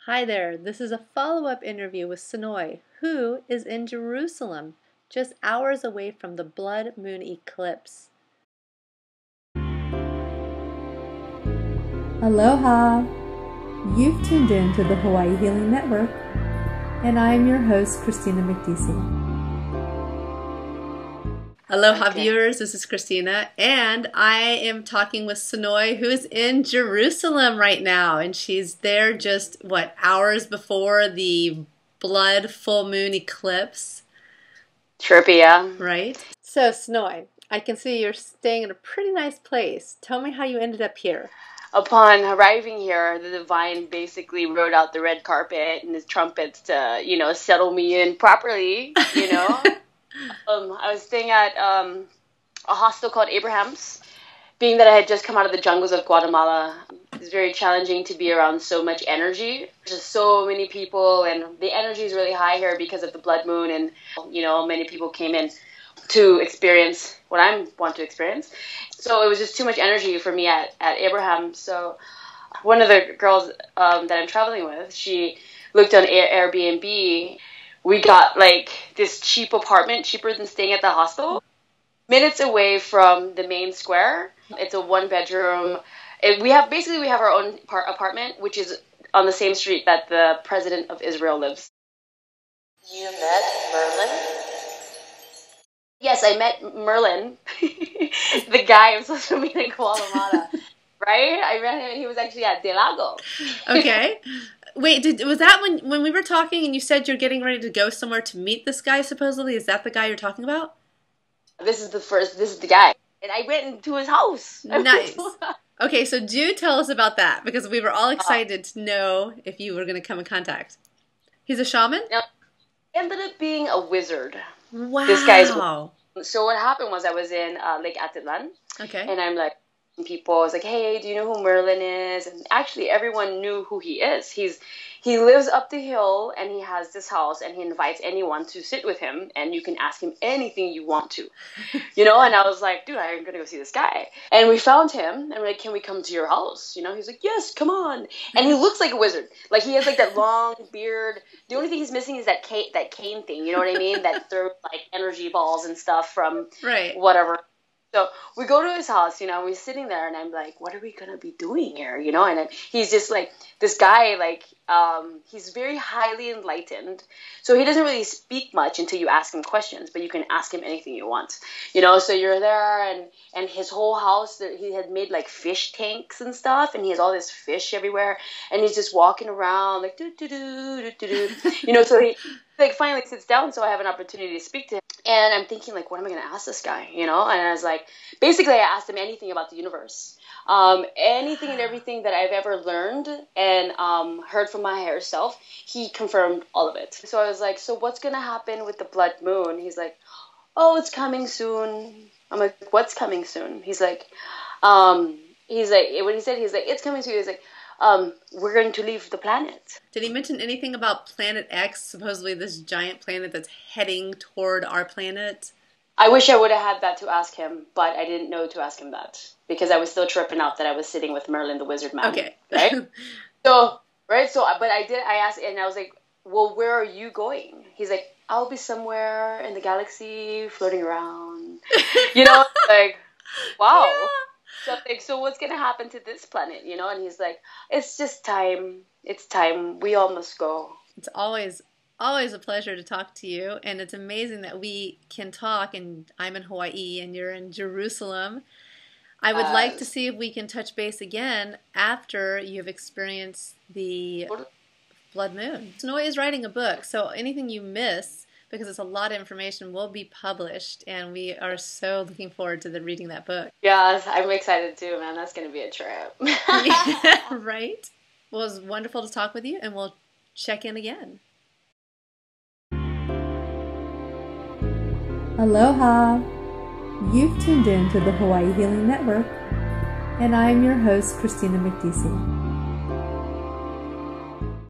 Hi there, this is a follow-up interview with Sanoi, who is in Jerusalem, just hours away from the blood moon eclipse. Aloha! You've tuned in to the Hawaii Healing Network, and I'm your host, Kristina Mekdeci. Aloha viewers, this is Kristina, and I am talking with Sanoi, who is in Jerusalem right now, and she's there just, hours before the blood full moon eclipse? Trippy, yeah. Right? So, Sanoi, I can see you're staying in a pretty nice place. Tell me how you ended up here. Upon arriving here, the divine basically rode out the red carpet and his trumpets to, settle me in properly, I was staying at a hostel called Abraham's. Being that I had just come out of the jungles of Guatemala, it's very challenging to be around so much energy. There's just so many people, and the energy is really high here because of the blood moon, and, many people came in to experience what I want to experience. So it was just too much energy for me at Abraham. So one of the girls that I'm traveling with, she looked on Airbnb. We got this cheap apartment, cheaper than staying at the hostel, minutes away from the main square. It's a one-bedroom. We have our own apartment, which is on the same street that the president of Israel lives. You met Merlin? Yes, I met Merlin, the guy I'm supposed to meet in Guatemala. Right? I met him, and he was actually at Del Lago. Okay. Wait, was that when we were talking and you said you're getting ready to go somewhere to meet this guy, supposedly? Is that the guy you're talking about? This is the guy. And I went into his house. Nice. Okay, so do tell us about that, because we were all excited to know if you were going to come in contact. He's a shaman? No, he ended up being a wizard. Wow. This guy's. So what happened was I was in Lake Atitlan. Okay. And I'm like, people, I was like, hey, do you know who Merlin is? And actually everyone knew who he is. He lives up the hill, and he has this house, and he invites anyone to sit with him, and you can ask him anything you want to, And I was like, dude, I'm going to go see this guy. And we found him, and we're like, can we come to your house? He's like, yes, come on. And he looks like a wizard. Like, he has that long beard. The only thing he's missing is that cane thing, you know what I mean? That throws energy balls and stuff from whatever. So we go to his house, we're sitting there, and I'm like, what are we going to be doing here, And then he's just this guy, he's very highly enlightened. So he doesn't really speak much until you ask him questions, but you can ask him anything you want, So you're there, and his whole house, he had made fish tanks and stuff, and he has all this fish everywhere, and he's just walking around do. So he finally sits down, so I have an opportunity to speak to him. And I'm thinking, what am I going to ask this guy, And I was basically I asked him anything about the universe, anything and everything that I've ever learned and heard from my higher self. He confirmed all of it. So I was like, so what's going to happen with the blood moon? He's like, oh, it's coming soon. I'm like, what's coming soon? He's like, when he said, it's coming soon. He's like, we're going to leave the planet. Did he mention anything about Planet X, supposedly this giant planet that's heading toward our planet? I wish I would have had that to ask him, but I didn't know to ask him that because I was still tripping out that I was sitting with Merlin, the wizard man. Okay. Right? But I asked, and I was like, well, where are you going? He's like, I'll be somewhere in the galaxy floating around. Wow. Yeah. So what's going to happen to this planet, And he's like, it's just time. It's time. We all must go. It's always a pleasure to talk to you. And it's amazing that we can talk. And I'm in Hawaii and you're in Jerusalem. I would like to see if we can touch base again after you've experienced the blood moon. Sanoi is writing a book. So anything you miss, because it's a lot of information, will be published, and we are so looking forward to reading that book. Yes, I'm excited too, man. That's going to be a trip. Yeah, right? Well, it was wonderful to talk with you, and we'll check in again. Aloha! You've tuned in to the Hawaii Healing Network, and I'm your host, Kristina Mekdeci.